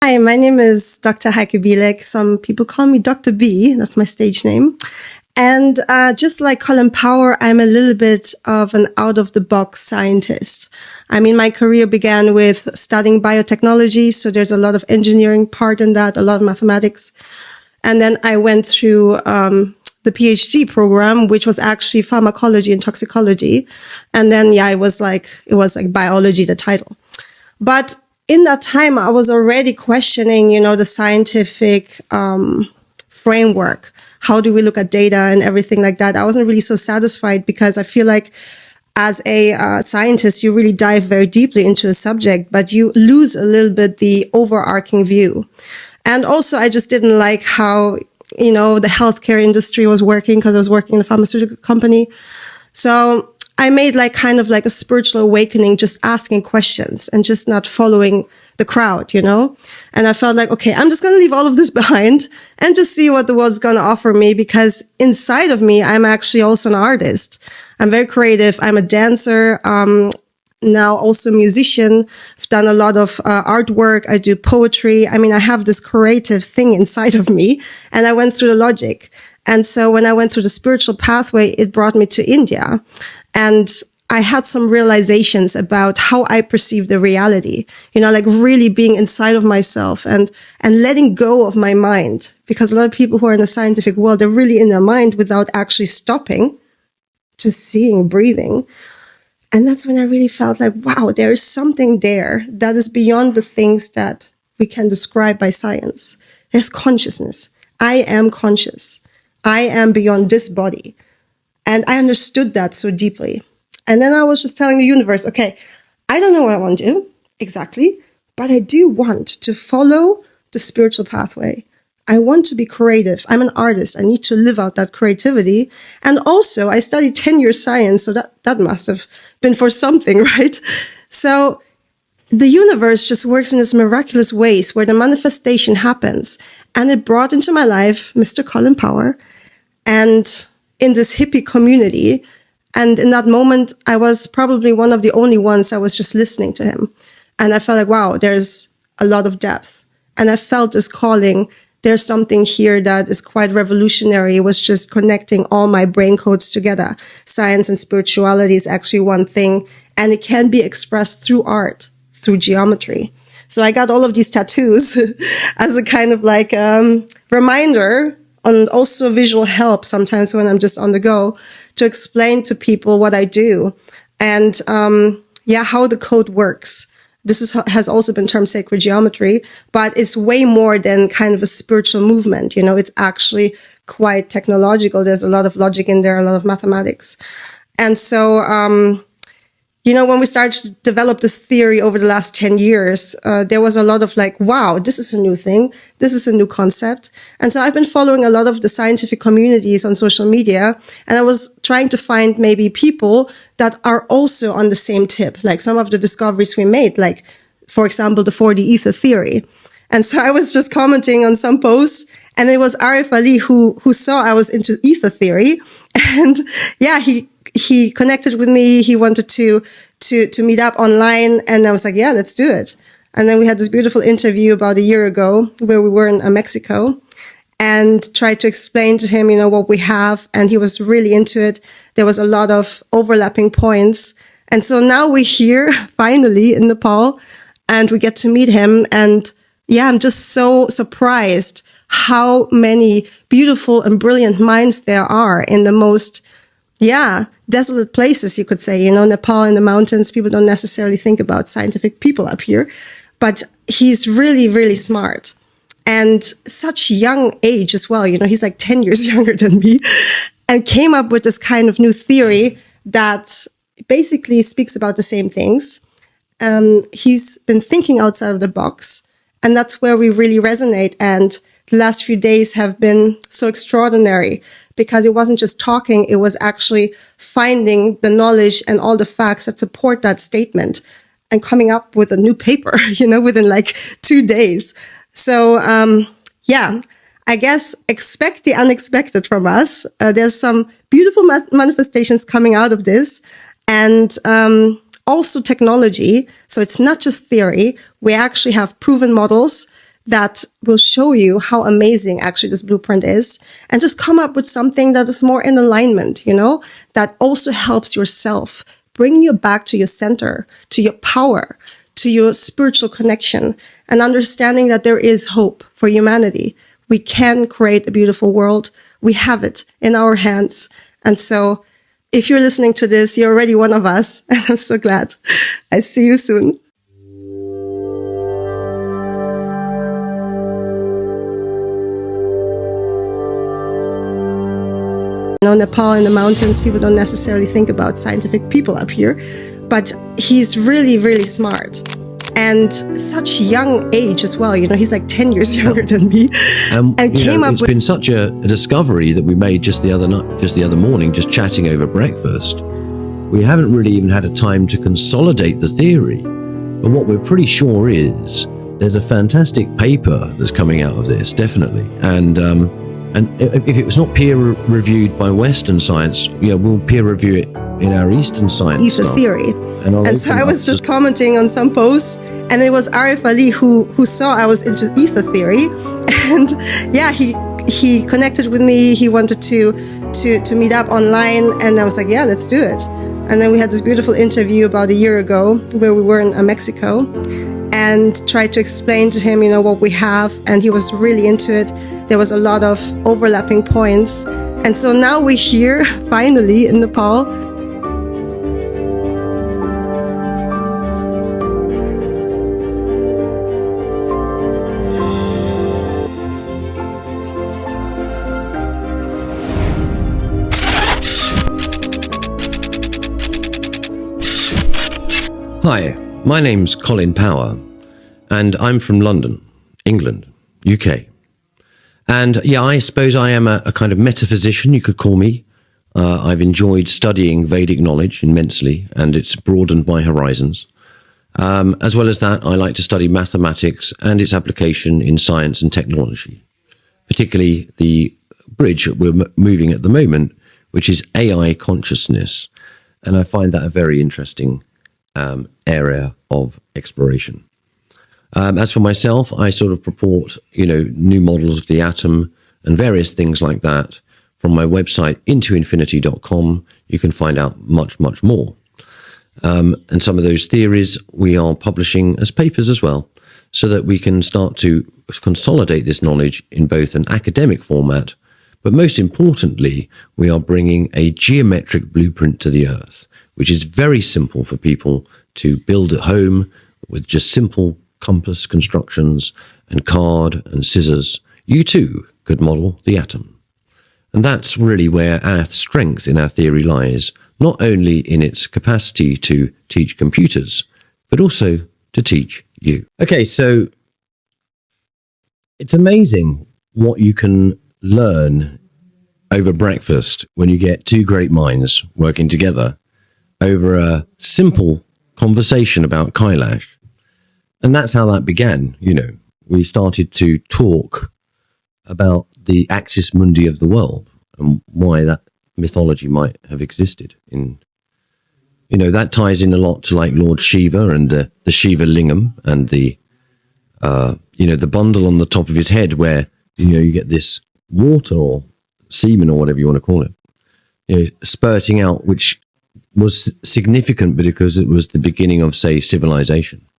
Hi, my name is Dr. Heike Bielek. Some people call me Dr. B. That's my stage name. And just like Colin Power, I'm a little bit of an out-of-the-box scientist. I mean, my career began with studying biotechnology, so there's a lot of engineering part in that, a lot of mathematics. And then I went through the PhD program, which was actually pharmacology and toxicology. And then, it was like biology, the title. But in that time, I was already questioning, the scientific framework. How do we look at data and everything like that? I wasn't really so satisfied because I feel like as a scientist, you really dive very deeply into a subject, but you lose a little bit the overarching view. And also, I just didn't like how, the healthcare industry was working because I was working in a pharmaceutical company. So I made kind of a spiritual awakening, just asking questions and just not following the crowd, And I felt like, okay, I'm just going to leave all of this behind and just see what the world's going to offer me, because inside of me, I'm actually also an artist. I'm very creative. I'm a dancer, now also a musician. I've done a lot of artwork. I do poetry. I mean, I have this creative thing inside of me, and I went through the logic. And so when I went through the spiritual pathway, it brought me to India. And I had some realizations about how I perceive the reality, really being inside of myself and letting go of my mind. Because a lot of people who are in the scientific world, they're really in their mind without actually stopping, just seeing, breathing. And that's when I really felt like, wow, there is something there that is beyond the things that we can describe by science. There's consciousness. I am conscious. I am beyond this body. And I understood that so deeply. And then I was just telling the universe, okay, I don't know what I want to do exactly, but I do want to follow the spiritual pathway. I want to be creative. I'm an artist. I need to live out that creativity. And also, I studied 10 years science, so that must have been for something, right? So the universe just works in this miraculous ways where the manifestation happens. And it brought into my life Mr. Colin Power, and in this hippie community. And in that moment, I was probably one of the only ones I was just listening to him. And I felt like, wow, there's a lot of depth. And I felt this calling. There's something here that is quite revolutionary. It was just connecting all my brain codes together. Science and spirituality is actually one thing. And it can be expressed through art, through geometry. So I got all of these tattoos as a kind of reminder, and also visual help sometimes when I'm just on the go, to explain to people what I do and, how the code works. This has also been termed sacred geometry, but it's way more than kind of a spiritual movement. It's actually quite technological. There's a lot of logic in there, a lot of mathematics. And so, when we started to develop this theory over the last 10 years, there was a lot of wow, this is a new thing. This is a new concept. And so I've been following a lot of the scientific communities on social media, and I was trying to find maybe people that are also on the same tip, like some of the discoveries we made, like, for example, the 4D ether theory. And so I was just commenting on some posts, and it was Arif Ali who saw I was into ether theory. And he connected with me. He wanted to meet up online. And I was like, yeah, let's do it. And then we had this beautiful interview about a year ago where we were in Mexico, and tried to explain to him, what we have. And he was really into it. There was a lot of overlapping points. And so now we're here finally in Nepal, and we get to meet him. And I'm just so surprised how many beautiful and brilliant minds there are in the most desolate places, you could say. Nepal in the mountains, people don't necessarily think about scientific people up here. But he's really, really smart. And such young age as well. He's 10 years younger than me. And came up with this kind of new theory that basically speaks about the same things. He's been thinking outside of the box. And that's where we really resonate. And the last few days have been so extraordinary, because it wasn't just talking, it was actually finding the knowledge and all the facts that support that statement and coming up with a new paper, within 2 days. So, I guess expect the unexpected from us. There's some beautiful manifestations coming out of this. And also technology. So it's not just theory. We actually have proven models that will show you how amazing actually this blueprint is, and just come up with something that is more in alignment, that also helps yourself, bring you back to your center, to your power, to your spiritual connection, and understanding that there is hope for humanity. We can create a beautiful world. We have it in our hands. And so if you're listening to this, you're already one of us. And I'm so glad. I see you soon. Nepal in the mountains, people don't necessarily think about scientific people up here, but he's really, really smart. And such young age as well. He's like 10 years younger than me. And came up with... It's been such a discovery that we made just the other morning, just chatting over breakfast. We haven't really even had a time to consolidate the theory. But what we're pretty sure is there's a fantastic paper that's coming out of this, definitely. And if it was not peer-reviewed by Western science, we'll peer-review it in our Eastern science Ether stuff. theory. And so I was just commenting on some posts, and it was Arif Ali who saw I was into ether theory, and he connected with me. He wanted to meet up online, and I was like, yeah, let's do it. And then we had this beautiful interview about a year ago where we were in Mexico, and tried to explain to him, what we have, and he was really into it. There was a lot of overlapping points, and so now we're here finally in Nepal. Hi, my name's Colin Power, and I'm from London, England, UK. And I suppose I am a kind of metaphysician, you could call me. I've enjoyed studying Vedic knowledge immensely, and it's broadened my horizons. As well as that, I like to study mathematics and its application in science and technology, particularly the bridge that we're moving at the moment, which is AI consciousness. And I find that a very interesting area of exploration. As for myself, I sort of purport, new models of the atom and various things like that. From my website, intoinfinity.com, you can find out much, much more. And some of those theories we are publishing as papers as well, so that we can start to consolidate this knowledge in both an academic format, but most importantly, we are bringing a geometric blueprint to the earth, which is very simple for people to build at home with just simple compass constructions and card and scissors. You too could model the atom. And that's really where our strength in our theory lies, not only in its capacity to teach computers, but also to teach you. Okay, so it's amazing what you can learn over breakfast when you get two great minds working together over a simple conversation about Kailash. And that's how that began. We started to talk about the axis mundi of the world and why that mythology might have existed. That ties in a lot to like Lord Shiva and the Shiva Lingam and the bundle on the top of his head where, you get this water or semen or whatever you want to call it, spurting out, which was significant because it was the beginning of, say, civilization.